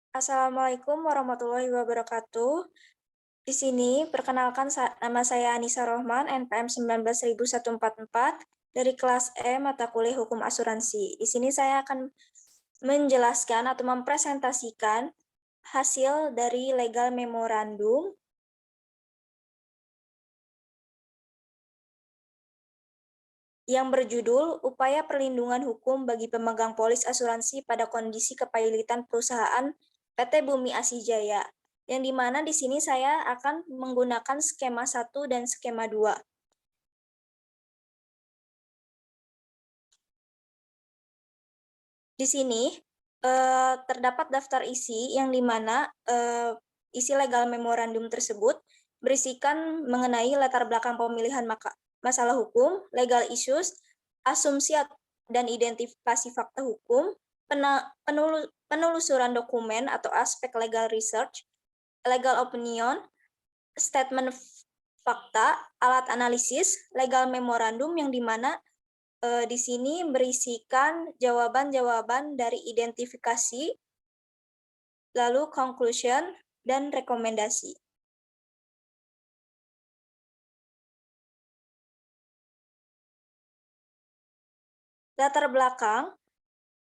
Assalamualaikum warahmatullahi wabarakatuh. Di sini perkenalkan nama saya Anissa Rohman, NPM 19.144 dari kelas E mata kuliah Hukum Asuransi. Di sini saya akan menjelaskan atau mempresentasikan hasil dari legal memorandum yang berjudul Upaya Perlindungan Hukum bagi Pemegang Polis Asuransi pada Kondisi Kepailitan Perusahaan PT Bumi Asih Jaya, yang dimana di sini saya akan menggunakan skema 1 dan skema 2. Di sini terdapat daftar isi yang dimana isi legal memorandum tersebut berisikan mengenai latar belakang pemilihan masalah hukum, legal issues, asumsi dan identifikasi fakta hukum, penelusuran dokumen atau aspek legal research, legal opinion, statement fakta, alat analisis, legal memorandum yang dimana di sini berisikan jawaban-jawaban dari identifikasi, lalu conclusion, dan rekomendasi. Latar belakang,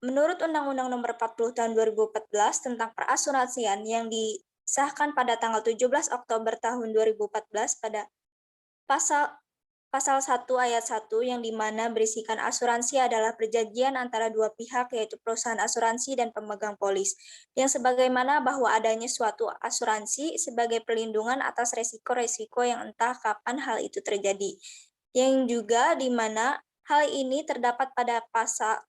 menurut Undang-Undang Nomor 40 Tahun 2014 tentang perasuransian yang disahkan pada tanggal 17 Oktober tahun 2014 pada Pasal 1 ayat 1 yang dimana berisikan asuransi adalah perjanjian antara dua pihak yaitu perusahaan asuransi dan pemegang polis, yang sebagaimana bahwa adanya suatu asuransi sebagai perlindungan atas resiko-resiko yang entah kapan hal itu terjadi, yang juga dimana hal ini terdapat pada pasal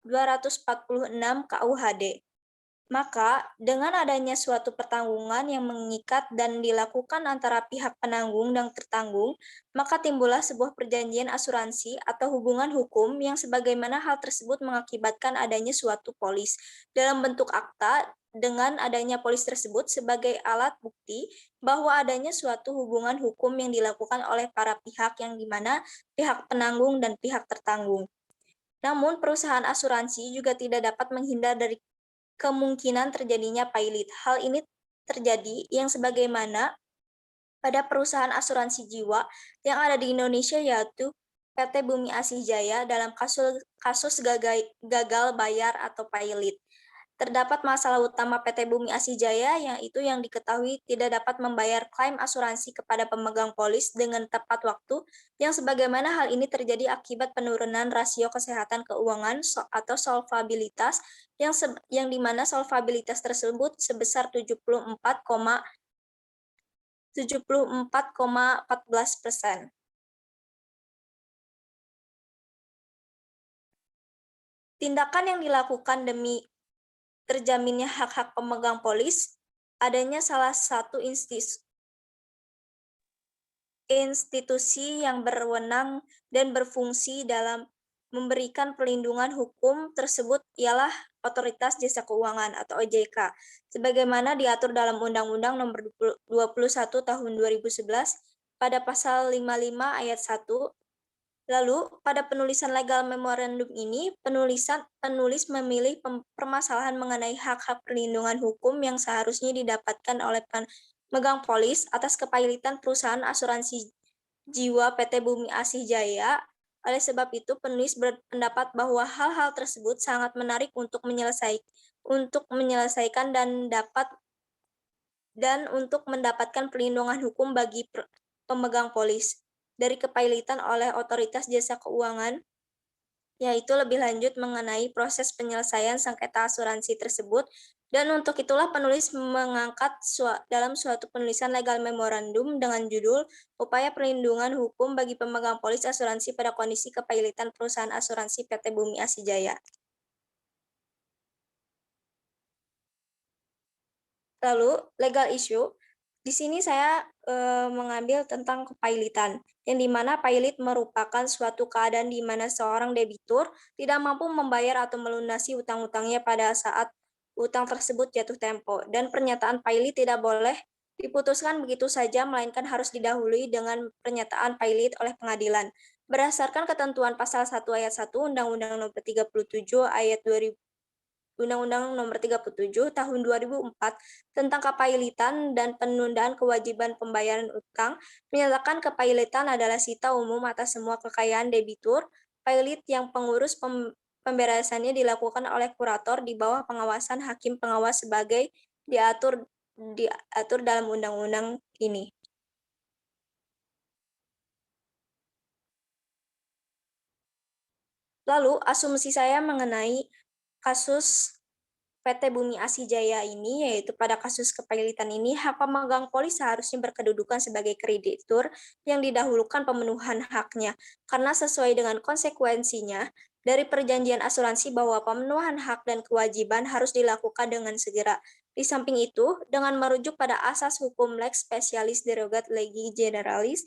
246 KUHD. Maka, dengan adanya suatu pertanggungan yang mengikat dan dilakukan antara pihak penanggung dan tertanggung, maka timbullah sebuah perjanjian asuransi atau hubungan hukum yang sebagaimana hal tersebut mengakibatkan adanya suatu polis dalam bentuk akta dengan adanya polis tersebut sebagai alat bukti bahwa adanya suatu hubungan hukum yang dilakukan oleh para pihak yang dimana pihak penanggung dan pihak tertanggung. Namun, perusahaan asuransi juga tidak dapat menghindar dari kemungkinan terjadinya pailit. Hal ini terjadi yang sebagaimana pada perusahaan asuransi jiwa yang ada di Indonesia yaitu PT Bumi Asih Jaya dalam kasus gagal bayar atau pailit. Terdapat masalah utama PT Bumi Asih Jaya yaitu yang diketahui tidak dapat membayar klaim asuransi kepada pemegang polis dengan tepat waktu yang sebagaimana hal ini terjadi akibat penurunan rasio kesehatan keuangan atau solvabilitas yang dimana solvabilitas tersebut sebesar 74,14%. Tindakan yang dilakukan demi terjaminnya hak-hak pemegang polis, adanya salah satu institusi yang berwenang dan berfungsi dalam memberikan perlindungan hukum tersebut ialah Otoritas Jasa Keuangan atau OJK, sebagaimana diatur dalam Undang-Undang Nomor 21 Tahun 2011 pada pasal 55 ayat 1. Lalu, pada penulisan legal memorandum ini, penulis memilih permasalahan mengenai hak-hak perlindungan hukum yang seharusnya didapatkan oleh pemegang polis atas kepailitan perusahaan asuransi jiwa PT Bumi Asih Jaya. Oleh sebab itu, penulis berpendapat bahwa hal-hal tersebut sangat menarik untuk menyelesaikan untuk mendapatkan perlindungan hukum bagi pemegang polis dari kepailitan oleh Otoritas Jasa Keuangan, yaitu lebih lanjut mengenai proses penyelesaian sengketa asuransi tersebut, dan untuk itulah penulis mengangkat dalam suatu penulisan legal memorandum dengan judul Upaya Perlindungan Hukum bagi Pemegang Polis Asuransi pada Kondisi Kepailitan Perusahaan Asuransi PT Bumi Asih Jaya. Lalu, legal issue. Di sini saya mengambil tentang kepailitan, yang dimana pailit merupakan suatu keadaan di mana seorang debitur tidak mampu membayar atau melunasi utang-utangnya pada saat utang tersebut jatuh tempo, dan pernyataan pailit tidak boleh diputuskan begitu saja, melainkan harus didahului dengan pernyataan pailit oleh pengadilan. Berdasarkan ketentuan pasal 1 ayat 1 Undang-Undang Nomor 37 ayat Undang-Undang Nomor 37 Tahun 2004 tentang kepailitan dan penundaan kewajiban pembayaran utang menyatakan kepailitan adalah sita umum atas semua kekayaan debitur pailit yang pengurus pemberesannya dilakukan oleh kurator di bawah pengawasan hakim pengawas sebagai diatur dalam undang-undang ini. Lalu, asumsi saya mengenai kasus PT Bumi Asih Jaya ini, yaitu pada kasus kepailitan ini, hak pemegang polis seharusnya berkedudukan sebagai kreditur yang didahulukan pemenuhan haknya, karena sesuai dengan konsekuensinya dari perjanjian asuransi bahwa pemenuhan hak dan kewajiban harus dilakukan dengan segera. Di samping itu, dengan merujuk pada asas hukum lex specialis derogat legi generalis,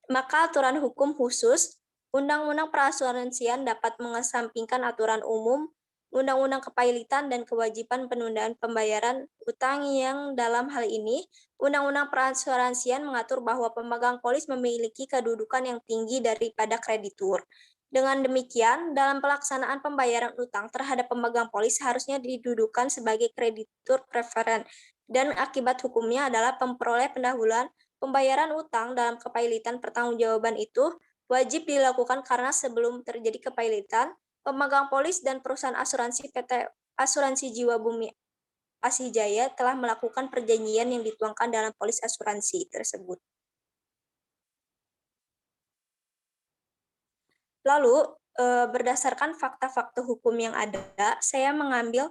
maka aturan hukum khusus, Undang-Undang Perasuransian dapat mengesampingkan aturan umum, Undang-Undang Kepailitan dan kewajiban penundaan pembayaran utang yang dalam hal ini, Undang-Undang Perasuransian mengatur bahwa pemegang polis memiliki kedudukan yang tinggi daripada kreditur. Dengan demikian, dalam pelaksanaan pembayaran utang terhadap pemegang polis harusnya didudukan sebagai kreditur preferen, dan akibat hukumnya adalah memperoleh pendahuluan pembayaran utang dalam kepailitan pertanggungjawaban itu wajib dilakukan karena sebelum terjadi kepailitan, pemegang polis dan perusahaan asuransi PT Asuransi Jiwa Bumi Asih Jaya telah melakukan perjanjian yang dituangkan dalam polis asuransi tersebut. Lalu, berdasarkan fakta-fakta hukum yang ada, saya mengambil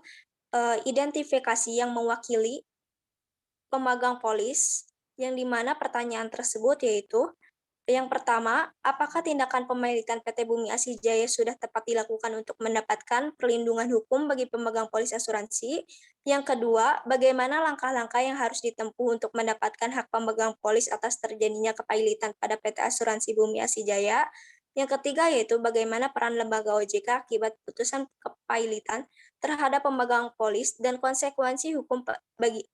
identifikasi yang mewakili pemegang polis, yang dimana pertanyaan tersebut yaitu, yang pertama, apakah tindakan pemilikan PT Bumi Asih Jaya sudah tepat dilakukan untuk mendapatkan perlindungan hukum bagi pemegang polis asuransi? Yang kedua, bagaimana langkah-langkah yang harus ditempuh untuk mendapatkan hak pemegang polis atas terjadinya kepailitan pada PT Asuransi Bumi Asih Jaya? Yang ketiga yaitu bagaimana peran lembaga OJK akibat putusan kepailitan terhadap pemegang polis dan konsekuensi hukum bagi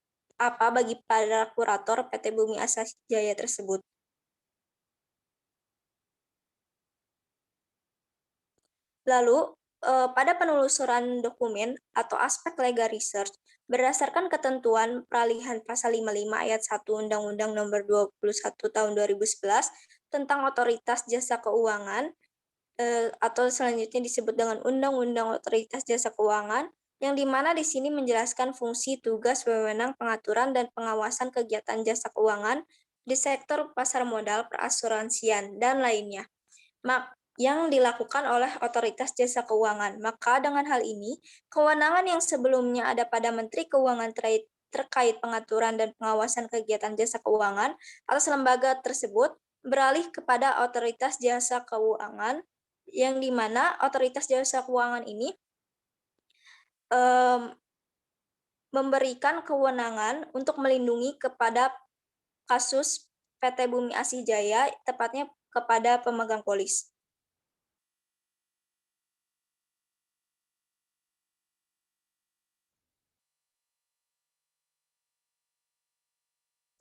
para kurator PT Bumi Asih Jaya tersebut. Lalu, pada penelusuran dokumen atau aspek legal research, berdasarkan ketentuan peralihan pasal 55 ayat 1 Undang-Undang Nomor 21 Tahun 2011 tentang Otoritas Jasa Keuangan, atau selanjutnya disebut dengan Undang-Undang Otoritas Jasa Keuangan, yang dimana di sini menjelaskan fungsi, tugas, wewenang, pengaturan, dan pengawasan kegiatan jasa keuangan di sektor pasar modal, perasuransian, dan lainnya yang dilakukan oleh Otoritas Jasa Keuangan. Maka dengan hal ini, kewenangan yang sebelumnya ada pada Menteri Keuangan terkait pengaturan dan pengawasan kegiatan jasa keuangan atas lembaga tersebut beralih kepada Otoritas Jasa Keuangan, yang dimana Otoritas Jasa Keuangan ini memberikan kewenangan untuk melindungi kepada kasus PT Bumi Asih Jaya, tepatnya kepada pemegang polis.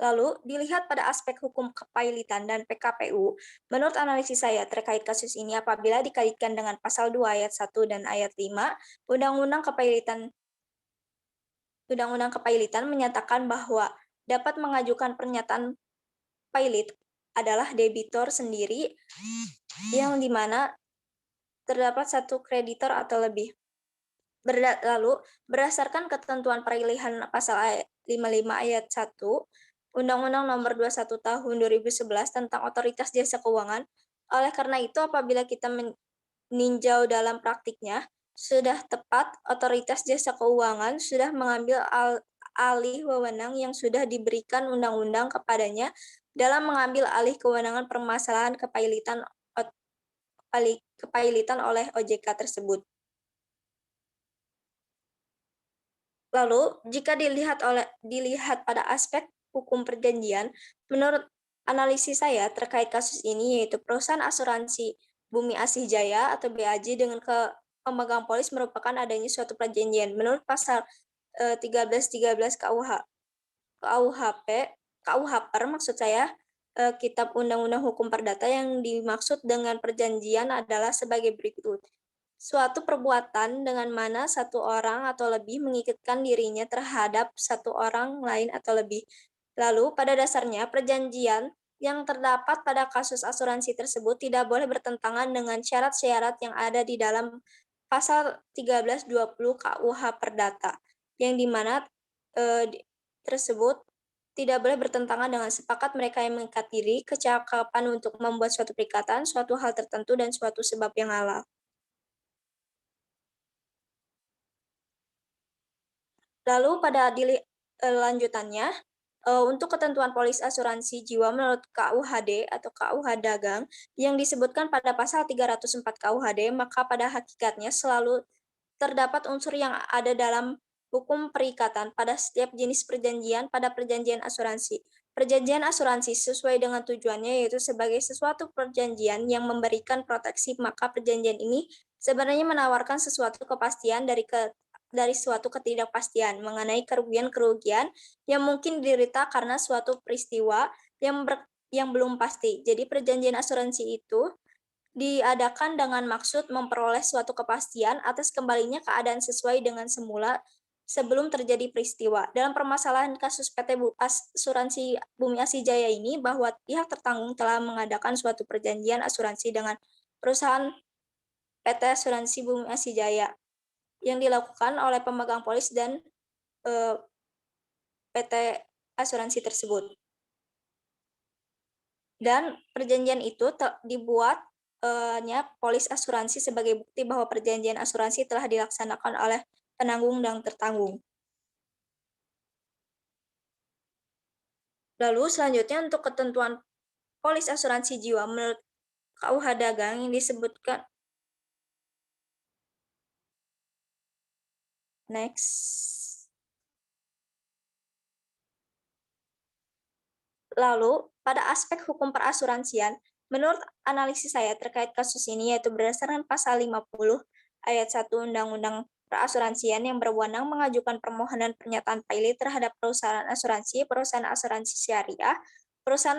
Lalu, dilihat pada aspek hukum kepailitan dan PKPU, menurut analisis saya terkait kasus ini apabila dikaitkan dengan pasal 2 ayat 1 dan ayat 5, Undang-Undang Kepailitan menyatakan bahwa dapat mengajukan pernyataan pailit adalah debitor sendiri yang dimana terdapat satu kreditor atau lebih. Lalu, berdasarkan ketentuan peralihan pasal 55 ayat 1 Undang-Undang Nomor 21 Tahun 2011 tentang Otoritas Jasa Keuangan, oleh karena itu apabila kita meninjau dalam praktiknya, sudah tepat Otoritas Jasa Keuangan sudah mengambil alih wewenang yang sudah diberikan undang-undang kepadanya dalam mengambil alih kewenangan permasalahan kepailitan oleh OJK tersebut. Lalu, jika dilihat pada aspek hukum perjanjian, menurut analisis saya terkait kasus ini yaitu perusahaan asuransi Bumi Asih Jaya atau BAJ dengan pemegang polis merupakan adanya suatu perjanjian. Menurut pasal 1313 KUHP maksud saya, Kitab Undang-Undang Hukum Perdata, yang dimaksud dengan perjanjian adalah sebagai berikut. Suatu perbuatan dengan mana satu orang atau lebih mengikatkan dirinya terhadap satu orang lain atau lebih. Lalu, pada dasarnya, perjanjian yang terdapat pada kasus asuransi tersebut tidak boleh bertentangan dengan syarat-syarat yang ada di dalam pasal 1320 KUH Perdata, yang dimana tersebut tidak boleh bertentangan dengan sepakat mereka yang mengikat diri, kecakapan untuk membuat suatu perikatan, suatu hal tertentu, dan suatu sebab yang halal. Lalu pada lanjutannya, untuk ketentuan polis asuransi jiwa menurut KUHD atau KUH Dagang yang disebutkan pada pasal 304 KUHD, maka pada hakikatnya selalu terdapat unsur yang ada dalam hukum perikatan pada setiap jenis perjanjian pada perjanjian asuransi. Perjanjian asuransi sesuai dengan tujuannya yaitu sebagai sesuatu perjanjian yang memberikan proteksi, maka perjanjian ini sebenarnya menawarkan sesuatu kepastian dari suatu ketidakpastian mengenai kerugian-kerugian yang mungkin diderita karena suatu peristiwa yang belum pasti. Jadi perjanjian asuransi itu diadakan dengan maksud memperoleh suatu kepastian atas kembalinya keadaan sesuai dengan semula sebelum terjadi peristiwa. Dalam permasalahan kasus PT Asuransi Bumi Asijaya ini, bahwa pihak tertanggung telah mengadakan suatu perjanjian asuransi dengan perusahaan PT Asuransi Bumi Asijaya yang dilakukan oleh pemegang polis dan PT asuransi tersebut. Dan perjanjian itu dibuat polis asuransi sebagai bukti bahwa perjanjian asuransi telah dilaksanakan oleh penanggung dan tertanggung. Lalu selanjutnya untuk ketentuan polis asuransi jiwa menurut KUH Dagang yang disebutkan Lalu, pada aspek hukum perasuransian, menurut analisis saya terkait kasus ini yaitu berdasarkan pasal 50 ayat 1 Undang-Undang Perasuransian yang berwenang mengajukan permohonan pernyataan pilot terhadap perusahaan asuransi syariah, perusahaan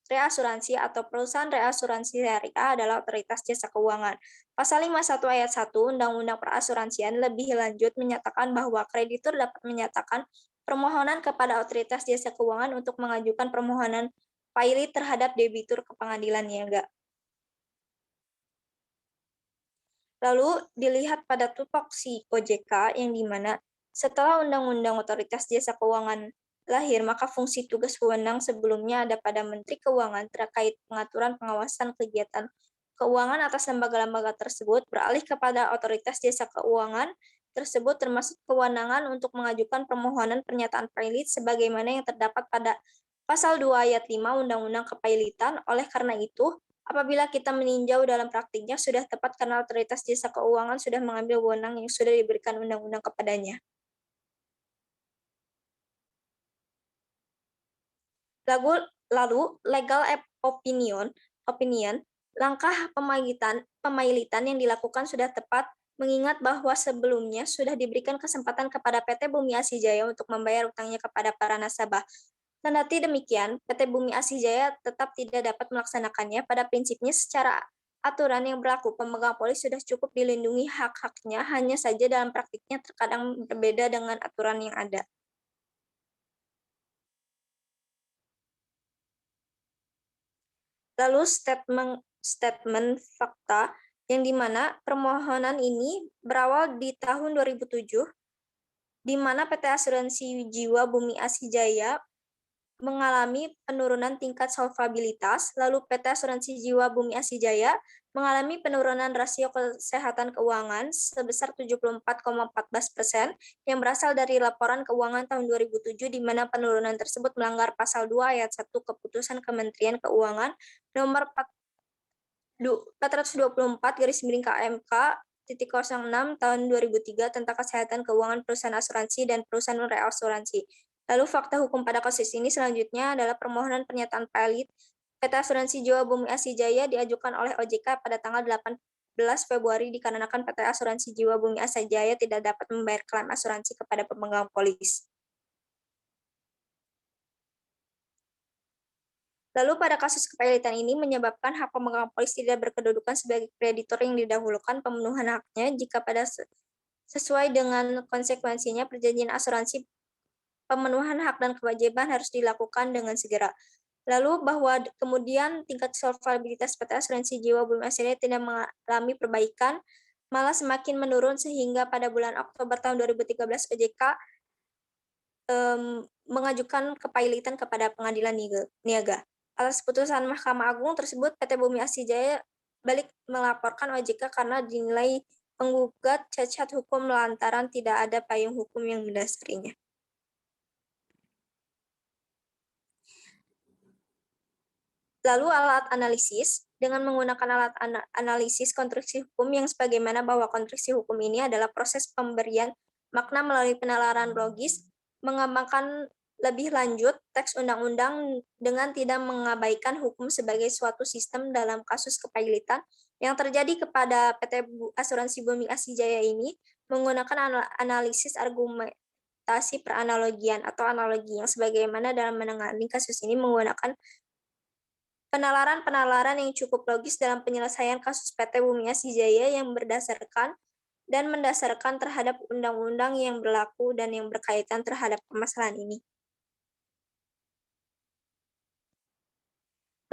reasuransi atau perusahaan reasuransi syariah adalah otoritas jasa keuangan. Pasal 51 ayat 1 Undang-Undang Perasuransian lebih lanjut menyatakan bahwa kreditur dapat menyatakan permohonan kepada otoritas jasa keuangan untuk mengajukan permohonan pilot terhadap debitur ke pengadilan, ya enggak? Lalu dilihat pada tupoksi OJK yang dimana setelah Undang-Undang Otoritas Jasa Keuangan lahir, maka fungsi tugas wewenang sebelumnya ada pada Menteri Keuangan terkait pengaturan pengawasan kegiatan keuangan atas lembaga-lembaga tersebut beralih kepada Otoritas Jasa Keuangan tersebut, termasuk kewenangan untuk mengajukan permohonan pernyataan pilot sebagaimana yang terdapat pada Pasal 2 ayat 5 Undang-Undang Kepailitan. Oleh karena itu, apabila kita meninjau dalam praktiknya sudah tepat karena otoritas jasa keuangan sudah mengambil wewenang yang sudah diberikan undang-undang kepadanya. Lalu legal opinion, langkah pemailitan yang dilakukan sudah tepat mengingat bahwa sebelumnya sudah diberikan kesempatan kepada PT Bumi Asijaya untuk membayar utangnya kepada para nasabah. Kendati demikian, PT Bumi Asijaya tetap tidak dapat melaksanakannya. Pada prinsipnya, secara aturan yang berlaku, pemegang polis sudah cukup dilindungi hak-haknya, hanya saja dalam praktiknya terkadang berbeda dengan aturan yang ada. Lalu statement fakta, yang dimana permohonan ini berawal di tahun 2007, di mana PT Asuransi Jiwa Bumi Asijaya mengalami penurunan tingkat solvabilitas, lalu PT Asuransi Jiwa Bumi Asijaya mengalami penurunan rasio kesehatan keuangan sebesar 74,14% yang berasal dari laporan keuangan tahun 2007, di mana penurunan tersebut melanggar pasal 2 ayat 1 Keputusan Kementerian Keuangan nomor 424 KMK 06 tahun 2003 tentang kesehatan keuangan perusahaan asuransi dan perusahaan reasuransi. Lalu fakta hukum pada kasus ini selanjutnya adalah permohonan pernyataan pilot PT Asuransi Jiwa Bumi Asijaya diajukan oleh OJK pada tanggal 18 Februari dikarenakan PT Asuransi Jiwa Bumi Asijaya tidak dapat membayar klaim asuransi kepada pemegang polis. Lalu pada kasus kepailitan ini menyebabkan hak pemegang polis tidak berkedudukan sebagai kreditor yang didahulukan pemenuhan haknya jika sesuai dengan konsekuensinya perjanjian asuransi pemenuhan hak dan kewajiban harus dilakukan dengan segera. Lalu bahwa kemudian tingkat solvabilitas PT Asuransi Jiwa Bumi Asyria tidak mengalami perbaikan, malah semakin menurun sehingga pada bulan Oktober tahun 2013 OJK mengajukan kepailitan kepada pengadilan niaga. Atas putusan Mahkamah Agung tersebut, PT Bumi Asijaya balik melaporkan OJK karena dinilai penggugat cacat hukum lantaran tidak ada payung hukum yang mendasarinya. Lalu alat analisis, dengan menggunakan alat analisis konstruksi hukum yang sebagaimana bahwa konstruksi hukum ini adalah proses pemberian makna melalui penalaran logis, mengembangkan lebih lanjut teks undang-undang dengan tidak mengabaikan hukum sebagai suatu sistem dalam kasus kepailitan yang terjadi kepada PT Asuransi Bumi Asijaya ini menggunakan analisis argumentasi peranalogian atau analogi yang sebagaimana dalam menangani kasus ini menggunakan penalaran-penalaran yang cukup logis dalam penyelesaian kasus PT Bumi Asijaya yang berdasarkan dan mendasarkan terhadap undang-undang yang berlaku dan yang berkaitan terhadap permasalahan ini.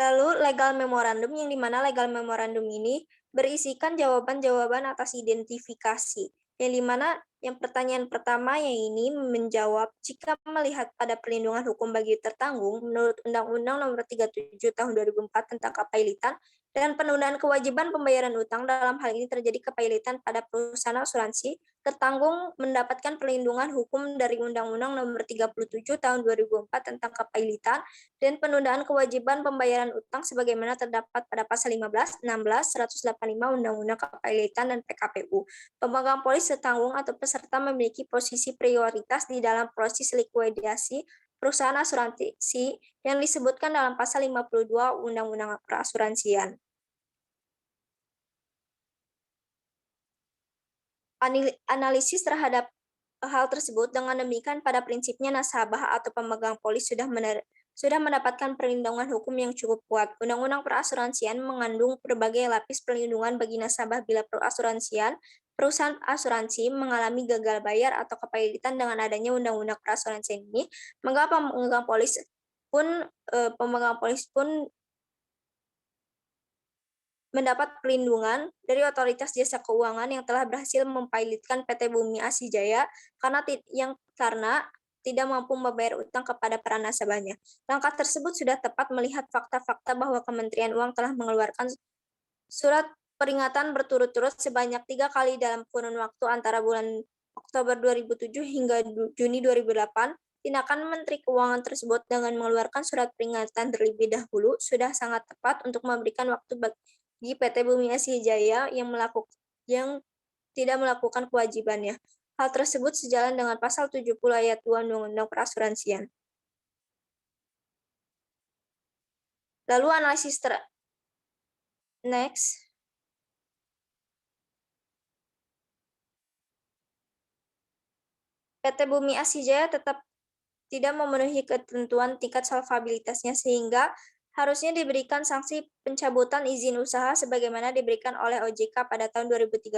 Lalu legal memorandum, yang dimana legal memorandum ini berisikan jawaban-jawaban atas identifikasi, yang dimana yang pertanyaan pertama yang ini menjawab jika melihat pada perlindungan hukum bagi tertanggung menurut Undang-Undang Nomor 37 Tahun 2004 tentang kepailitan dan penundaan kewajiban pembayaran utang, dalam hal ini terjadi kepailitan pada perusahaan asuransi, tertanggung mendapatkan perlindungan hukum dari Undang-Undang Nomor 37 Tahun 2004 tentang kepailitan dan penundaan kewajiban pembayaran utang sebagaimana terdapat pada pasal 15, 16, 185 Undang-Undang Kepailitan dan PKPU. Pemegang polis tertanggung atau peserta memiliki posisi prioritas di dalam proses likuidasi perusahaan asuransi yang disebutkan dalam pasal 52 Undang-Undang Perasuransian. Analisis terhadap hal tersebut dengan demikian pada prinsipnya nasabah atau pemegang polis sudah mendapatkan perlindungan hukum yang cukup kuat. Undang-Undang Perasuransian mengandung berbagai lapis perlindungan bagi nasabah bila perusahaan asuransi mengalami gagal bayar atau kepailitan. Dengan adanya Undang-Undang Perasuransian ini, maka pemegang polis pun mendapat perlindungan dari Otoritas Jasa Keuangan yang telah berhasil mempailitkan PT Bumi Asijaya karena tidak mampu membayar utang kepada para nasabahnya. Langkah tersebut sudah tepat melihat fakta-fakta bahwa Kementerian Uang telah mengeluarkan surat peringatan berturut-turut sebanyak 3 kali dalam kurun waktu antara bulan Oktober 2007 hingga Juni 2008. Tindakan Menteri Keuangan tersebut dengan mengeluarkan surat peringatan terlebih dahulu sudah sangat tepat untuk memberikan waktu bagi PT Bumi Asijaya yang tidak melakukan kewajibannya. Hal tersebut sejalan dengan pasal 70 ayat 2 Undang-Undang Perasuransian. Lalu analisis next. PT Bumi Asijaya tetap tidak memenuhi ketentuan tingkat solvabilitasnya sehingga harusnya diberikan sanksi pencabutan izin usaha sebagaimana diberikan oleh OJK pada tahun 2013.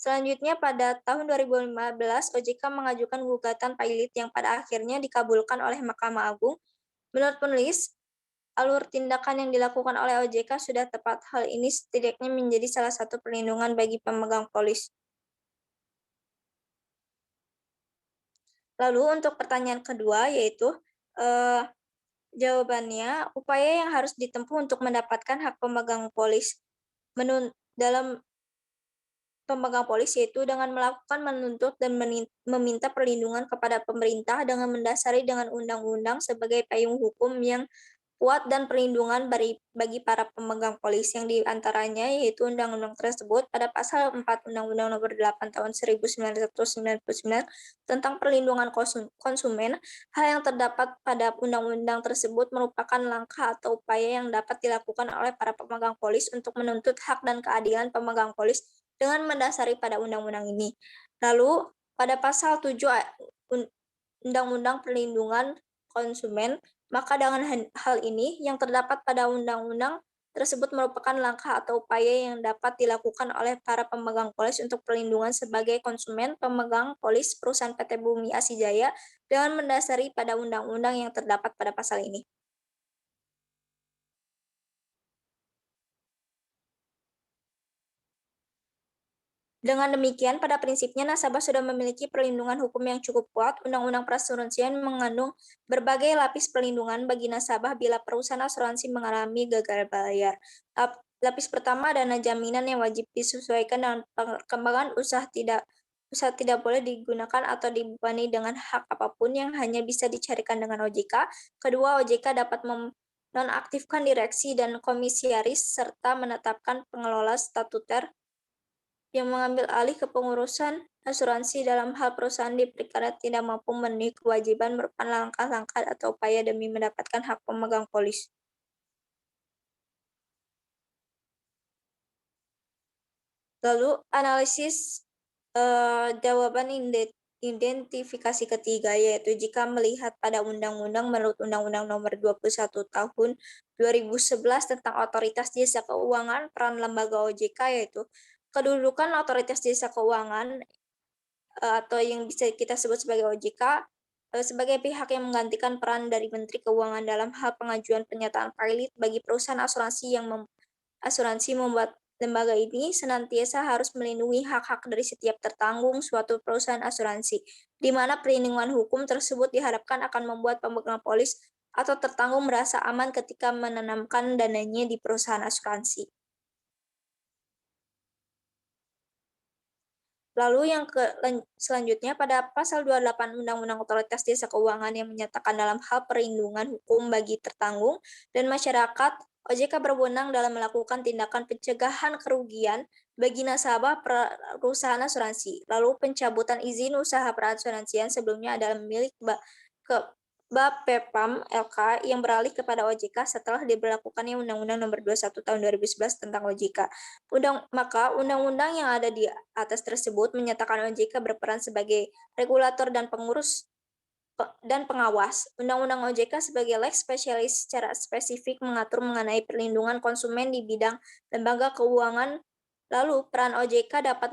Selanjutnya pada tahun 2015 OJK mengajukan gugatan pailit yang pada akhirnya dikabulkan oleh Mahkamah Agung. Menurut penulis, alur tindakan yang dilakukan oleh OJK sudah tepat. Hal ini setidaknya menjadi salah satu perlindungan bagi pemegang polis. Lalu untuk pertanyaan kedua yaitu jawabannya, upaya yang harus ditempuh untuk mendapatkan hak pemegang polis dalam pemegang polis yaitu dengan melakukan menuntut dan meminta perlindungan kepada pemerintah dengan mendasari dengan undang-undang sebagai payung hukum yang kuat dan perlindungan bagi para pemegang polis yang diantaranya yaitu undang-undang tersebut pada pasal 4 Undang-Undang Nomor 8 Tahun 1999 tentang perlindungan konsumen. Hal yang terdapat pada undang-undang tersebut merupakan langkah atau upaya yang dapat dilakukan oleh para pemegang polis untuk menuntut hak dan keadilan pemegang polis dengan mendasari pada undang-undang ini. Lalu pada pasal 7 Undang-Undang Perlindungan Konsumen Maka dengan hal ini, yang terdapat pada undang-undang tersebut merupakan langkah atau upaya yang dapat dilakukan oleh para pemegang polis untuk perlindungan sebagai konsumen pemegang polis perusahaan PT Bumi Asijaya dengan mendasari pada undang-undang yang terdapat pada pasal ini. Dengan demikian, pada prinsipnya nasabah sudah memiliki perlindungan hukum yang cukup kuat. Undang-undang Perasuransian mengandung berbagai lapis perlindungan bagi nasabah bila perusahaan asuransi mengalami gagal bayar. Lapis pertama, dana jaminan yang wajib disesuaikan dengan perkembangan usaha tidak boleh digunakan atau dibebani dengan hak apapun yang hanya bisa dicarikan dengan OJK. Kedua, OJK dapat nonaktifkan direksi dan komisaris serta menetapkan pengelola statuter yang mengambil alih kepengurusan asuransi dalam hal perusahaan diperkara tidak mampu memenuhi kewajiban merupakan langkah-langkah atau upaya demi mendapatkan hak pemegang polis. Lalu analisis jawaban identifikasi ketiga, yaitu jika melihat pada undang-undang menurut Undang-Undang Nomor 21 Tahun 2011 tentang Otoritas Jasa Keuangan, peran lembaga OJK yaitu kedudukan Otoritas Jasa Keuangan atau yang bisa kita sebut sebagai OJK sebagai pihak yang menggantikan peran dari Menteri Keuangan dalam hal pengajuan pernyataan pilot bagi perusahaan asuransi yang membuat lembaga ini senantiasa harus melindungi hak-hak dari setiap tertanggung suatu perusahaan asuransi, di mana perlindungan hukum tersebut diharapkan akan membuat pemegang polis atau tertanggung merasa aman ketika menanamkan dananya di perusahaan asuransi. Lalu yang selanjutnya pada pasal 28 Undang-Undang Otoritas Jasa Keuangan yang menyatakan dalam hal perlindungan hukum bagi tertanggung dan masyarakat, OJK berwenang dalam melakukan tindakan pencegahan kerugian bagi nasabah perusahaan asuransi. Lalu pencabutan izin usaha perasuransian sebelumnya adalah milik ke Bapepam LK yang beralih kepada OJK setelah diberlakukannya Undang-Undang Nomor 21 Tahun 2011 tentang OJK. Maka undang-undang yang ada di atas tersebut menyatakan OJK berperan sebagai regulator dan pengurus dan pengawas. Undang-undang OJK sebagai lex specialis secara spesifik mengatur mengenai perlindungan konsumen di bidang lembaga keuangan. Lalu, peran OJK dapat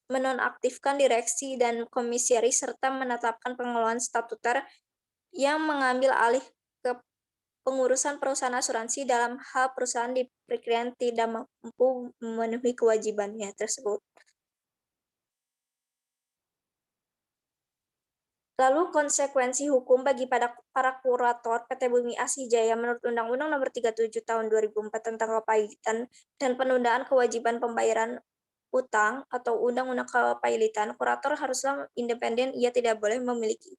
menonaktifkan direksi dan komisaris serta menetapkan pengelolaan statuter yang mengambil alih ke pengurusan perusahaan asuransi dalam hal perusahaan diperkirakan tidak mampu memenuhi kewajibannya tersebut. Lalu konsekuensi hukum bagi para kurator PT Bumi Asijaya menurut Undang-Undang Nomor 37 Tahun 2004 tentang kepailitan dan penundaan kewajiban pembayaran utang atau Undang-Undang Kepailitan, kurator haruslah independen, ia tidak boleh memiliki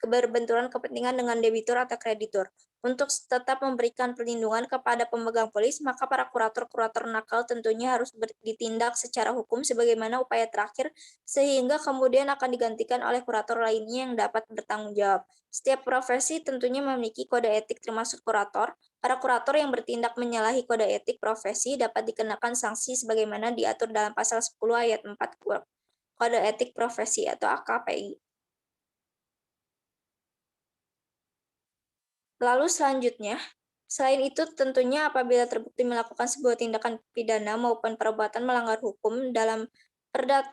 berbenturan kepentingan dengan debitur atau kreditur. Untuk tetap memberikan perlindungan kepada pemegang polis, maka para kurator-kurator nakal tentunya harus ditindak secara hukum sebagaimana upaya terakhir, sehingga kemudian akan digantikan oleh kurator lainnya yang dapat bertanggung jawab. Setiap profesi tentunya memiliki kode etik termasuk kurator. Para kurator yang bertindak menyalahi kode etik profesi dapat dikenakan sanksi sebagaimana diatur dalam pasal 10 ayat 4 Kode Etik Profesi atau AKPI. Lalu selanjutnya, selain itu tentunya apabila terbukti melakukan sebuah tindakan pidana maupun perbuatan melanggar hukum dalam perdata,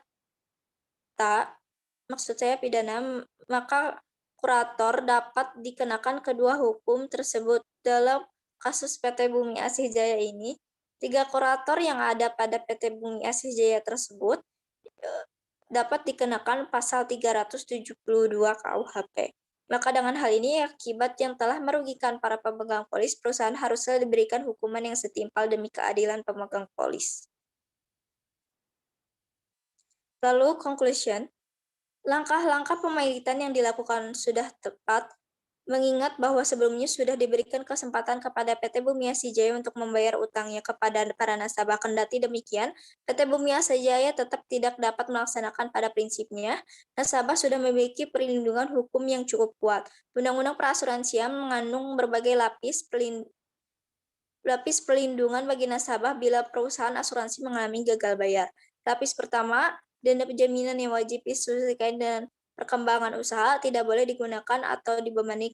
maksud saya pidana, maka kurator dapat dikenakan kedua hukum tersebut. Dalam kasus PT Bumi Asih Jaya ini, 3 kurator yang ada pada PT Bumi Asih Jaya tersebut dapat dikenakan pasal 372 KUHP. Maka dengan hal ini, akibat yang telah merugikan para pemegang polis, perusahaan haruslah diberikan hukuman yang setimpal demi keadilan pemegang polis. Lalu, conclusion, langkah-langkah pemailitan yang dilakukan sudah tepat, mengingat bahwa sebelumnya sudah diberikan kesempatan kepada PT Bumi Asijaya untuk membayar utangnya kepada para nasabah. Kendati demikian, PT Bumi Asijaya tetap tidak dapat melaksanakan pada prinsipnya. Nasabah sudah memiliki perlindungan hukum yang cukup kuat. Undang-Undang Perasuransian mengandung berbagai lapis perlindungan bagi nasabah bila perusahaan asuransi mengalami gagal bayar. Lapis pertama, dana jaminan yang wajib disesuaikan dengan perkembangan usaha tidak boleh digunakan atau dibebani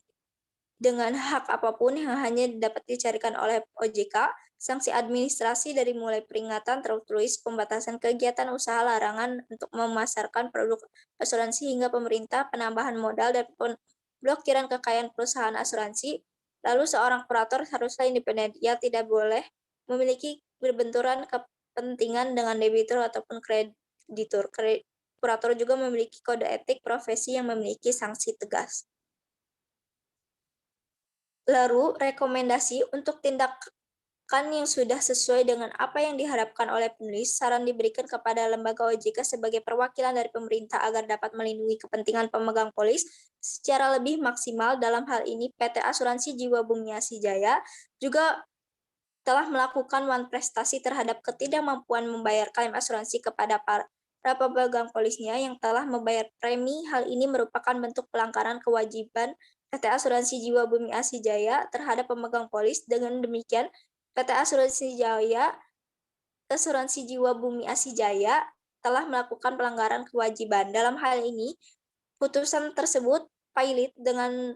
dengan hak apapun yang hanya dapat dicarikan oleh OJK, sanksi administrasi dari mulai peringatan tertulis, pembatasan kegiatan usaha, larangan untuk memasarkan produk asuransi hingga pemerintah, penambahan modal dan pemblokiran kekayaan perusahaan asuransi. Lalu seorang kurator haruslah independen, ia tidak boleh memiliki berbenturan kepentingan dengan debitur ataupun kreditur. Kurator juga memiliki kode etik profesi yang memiliki sanksi tegas. Lalu, rekomendasi untuk tindakan yang sudah sesuai dengan apa yang diharapkan oleh penulis, saran diberikan kepada lembaga OJK sebagai perwakilan dari pemerintah agar dapat melindungi kepentingan pemegang polis secara lebih maksimal. Dalam hal ini, PT Asuransi Jiwa Bumi Asijaya juga telah melakukan prestasi terhadap ketidakmampuan membayar klaim asuransi kepada para pemegang polisnya yang telah membayar premi. Hal ini merupakan bentuk pelanggaran kewajiban PT Asuransi Jiwa Bumi Asijaya terhadap pemegang polis. Dengan demikian, PT Asuransi Jiwa Bumi Asijaya telah melakukan pelanggaran kewajiban. Dalam hal ini, putusan tersebut valid. Dengan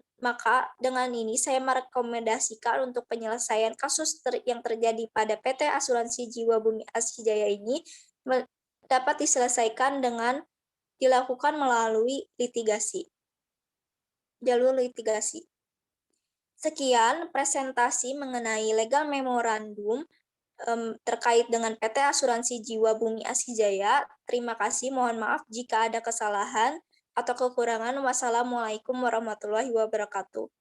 ini saya merekomendasikan untuk penyelesaian kasus yang terjadi pada PT Asuransi Jiwa Bumi Asijaya ini dapat diselesaikan dengan dilakukan melalui jalur litigasi. Sekian presentasi mengenai legal memorandum terkait dengan PT Asuransi Jiwa Bumi Asijaya. Terima kasih, mohon maaf jika ada kesalahan atau kekurangan. Wassalamualaikum warahmatullahi wabarakatuh.